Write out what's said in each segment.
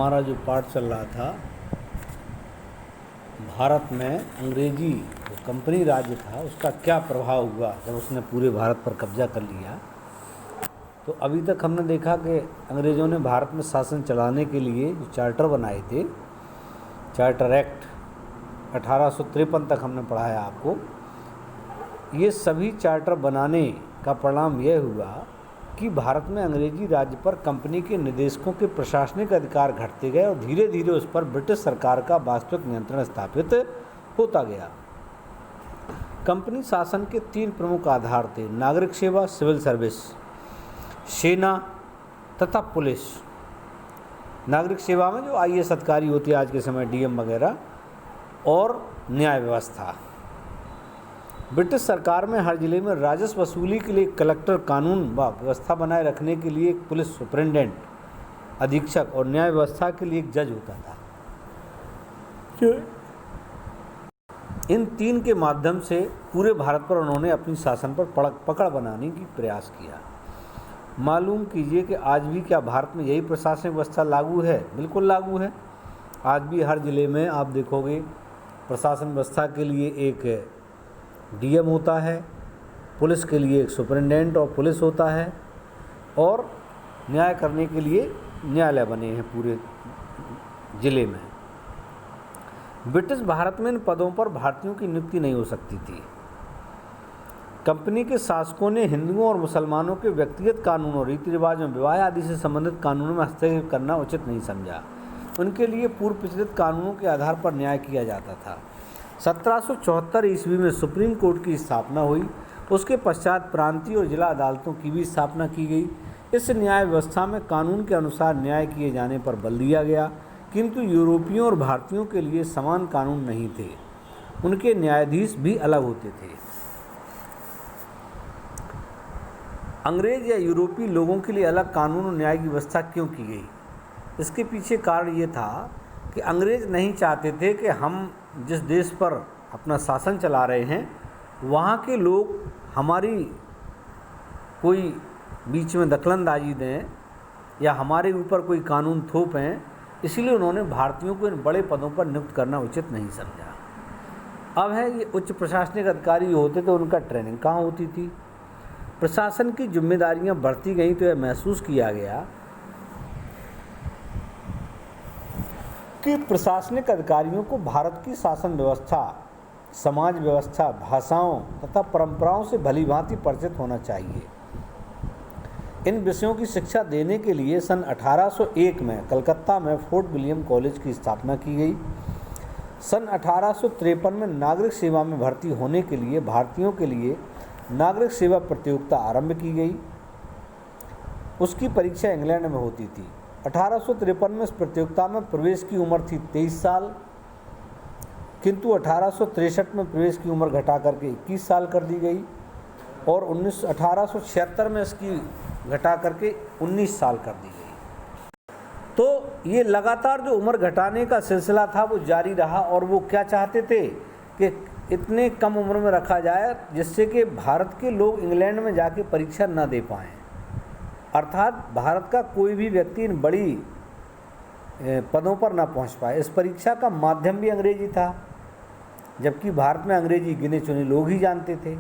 हमारा जो पाठ चल रहा था, भारत में अंग्रेजी जो कंपनी राज्य था उसका क्या प्रभाव हुआ जब उसने पूरे भारत पर कब्जा कर लिया। तो अभी तक हमने देखा कि अंग्रेज़ों ने भारत में शासन चलाने के लिए जो चार्टर बनाए थे, चार्टर एक्ट 1853 तक हमने पढ़ाया आपको। ये सभी चार्टर बनाने का परिणाम यह हुआ कि भारत में अंग्रेजी राज्य पर कंपनी के निदेशकों के प्रशासनिक अधिकार घटते गए और धीरे धीरे उस पर ब्रिटिश सरकार का वास्तविक नियंत्रण स्थापित होता गया। कंपनी शासन के 3 प्रमुख आधार थे: नागरिक सेवा, सिविल सर्विस, सेना तथा पुलिस। नागरिक सेवा में जो आईएएस अधिकारी होते हैं आज के समय, डीएम वगैरह, और न्याय व्यवस्था। ब्रिटिश सरकार में हर जिले में राजस्व वसूली के लिए कलेक्टर, कानून व व्यवस्था बनाए रखने के लिए एक पुलिस सुपरिटेंडेंट, अधीक्षक, और न्याय व्यवस्था के लिए एक जज होता था। इन 3 के माध्यम से पूरे भारत पर उन्होंने अपनी शासन पर पकड़ बनाने की प्रयास किया। मालूम कीजिए कि आज भी क्या भारत में यही प्रशासनिक व्यवस्था लागू है? बिल्कुल लागू है। आज भी हर जिले में आप देखोगे प्रशासन व्यवस्था के लिए एक डीएम होता है, पुलिस के लिए एक सुपरिटेंडेंट और पुलिस होता है, और न्याय करने के लिए न्यायालय बने हैं पूरे ज़िले में। ब्रिटिश भारत में इन पदों पर भारतीयों की नियुक्ति नहीं हो सकती थी। कंपनी के शासकों ने हिंदुओं और मुसलमानों के व्यक्तिगत कानूनों, रीति रिवाजों, विवाह आदि से संबंधित कानूनों में हस्तक्षेप करना उचित नहीं समझा। उनके लिए पूर्व प्रचलित कानूनों के आधार पर न्याय किया जाता था। 1774 ईस्वी में सुप्रीम कोर्ट की स्थापना हुई। उसके पश्चात प्रांतीय और जिला अदालतों की भी स्थापना की गई। इस न्याय व्यवस्था में कानून के अनुसार न्याय किए जाने पर बल दिया गया, किंतु यूरोपियों और भारतीयों के लिए समान कानून नहीं थे। उनके न्यायाधीश भी अलग होते थे। अंग्रेज या यूरोपीय लोगों के लिए अलग कानून और न्याय की व्यवस्था क्यों की गई? इसके पीछे कारण ये था कि अंग्रेज नहीं चाहते थे कि हम जिस देश पर अपना शासन चला रहे हैं वहाँ के लोग हमारी कोई बीच में दखलंदाजी दें या हमारे ऊपर कोई कानून थोपें। इसीलिए उन्होंने भारतीयों को इन बड़े पदों पर नियुक्त करना उचित नहीं समझा। अब है ये उच्च प्रशासनिक अधिकारी होते तो उनका ट्रेनिंग कहाँ होती थी? प्रशासन की जिम्मेदारियां बढ़ती गईं तो यह महसूस किया गया कि प्रशासनिक अधिकारियों को भारत की शासन व्यवस्था, समाज व्यवस्था, भाषाओं तथा परंपराओं से भलीभांति परिचित होना चाहिए। इन विषयों की शिक्षा देने के लिए सन 1801 में कलकत्ता में फोर्ट विलियम कॉलेज की स्थापना की गई। सन 1853 में नागरिक सेवा में भर्ती होने के लिए भारतीयों के लिए नागरिक सेवा प्रतियोगिता आरंभ की गई। उसकी परीक्षा इंग्लैंड में होती थी। 1853 में इस प्रतियोगिता में प्रवेश की उम्र थी 23 साल, किंतु 1863 में प्रवेश की उम्र घटा करके 21 साल कर दी गई और 1876 में इसकी घटा करके 19 साल कर दी गई। तो ये लगातार जो उम्र घटाने का सिलसिला था वो जारी रहा, और वो क्या चाहते थे कि इतने कम उम्र में रखा जाए जिससे कि भारत के लोग इंग्लैंड में जाके परीक्षा न दे पाएँ। अर्थात भारत का कोई भी व्यक्ति इन बड़ी पदों पर ना पहुंच पाए। इस परीक्षा का माध्यम भी अंग्रेजी था, जबकि भारत में अंग्रेजी गिने चुने लोग ही जानते थे।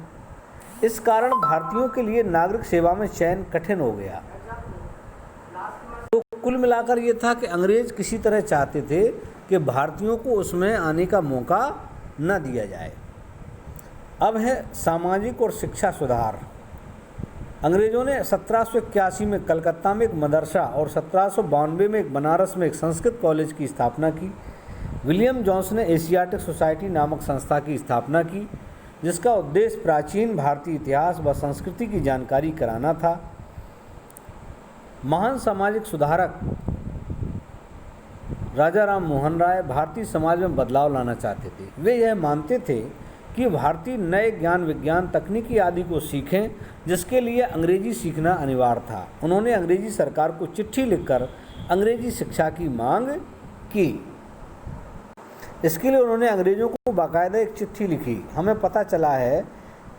इस कारण भारतीयों के लिए नागरिक सेवा में चयन कठिन हो गया। तो कुल मिलाकर ये था कि अंग्रेज किसी तरह चाहते थे कि भारतीयों को उसमें आने का मौका न दिया जाए। अब है सामाजिक और शिक्षा सुधार। अंग्रेज़ों ने 1781 में कलकत्ता में एक मदरसा और 1792 में एक बनारस में एक संस्कृत कॉलेज की स्थापना की। विलियम जोन्स ने एशियाटिक सोसाइटी नामक संस्था की स्थापना की, जिसका उद्देश्य प्राचीन भारतीय इतिहास व संस्कृति की जानकारी कराना था। महान सामाजिक सुधारक राजा राम मोहन राय भारतीय समाज में बदलाव लाना चाहते थे। वे यह मानते थे कि भारतीय नए ज्ञान, विज्ञान, तकनीकी आदि को सीखें, जिसके लिए अंग्रेजी सीखना अनिवार्य था। उन्होंने अंग्रेजी सरकार को चिट्ठी लिखकर अंग्रेजी शिक्षा की मांग की। इसके लिए उन्होंने अंग्रेज़ों को बाकायदा एक चिट्ठी लिखी। हमें पता चला है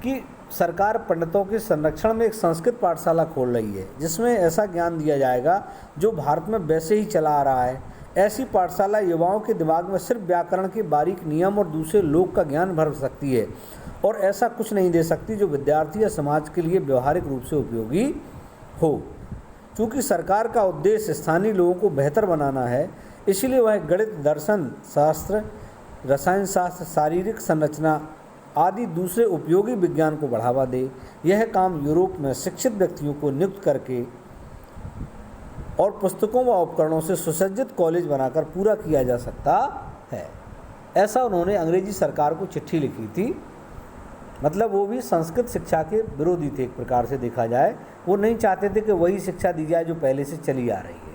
कि सरकार पंडितों के संरक्षण में एक संस्कृत पाठशाला खोल रही है, जिसमें ऐसा ज्ञान दिया जाएगा जो भारत में वैसे ही चला आ रहा है। ऐसी पाठशाला युवाओं के दिमाग में सिर्फ व्याकरण के बारीक नियम और दूसरे लोक का ज्ञान भर सकती है और ऐसा कुछ नहीं दे सकती जो विद्यार्थी या समाज के लिए व्यवहारिक रूप से उपयोगी हो। चूँकि सरकार का उद्देश्य स्थानीय लोगों को बेहतर बनाना है, इसलिए वह गणित, दर्शन शास्त्र, रसायन शास्त्र, शारीरिक संरचना आदि दूसरे उपयोगी विज्ञान को बढ़ावा दे। यह काम यूरोप में शिक्षित व्यक्तियों को नियुक्त करके और पुस्तकों व उपकरणों से सुसज्जित कॉलेज बनाकर पूरा किया जा सकता है। ऐसा उन्होंने अंग्रेजी सरकार को चिट्ठी लिखी थी। मतलब वो भी संस्कृत शिक्षा के विरोधी थे, एक प्रकार से देखा जाए। वो नहीं चाहते थे कि वही शिक्षा दी जाए जो पहले से चली आ रही है।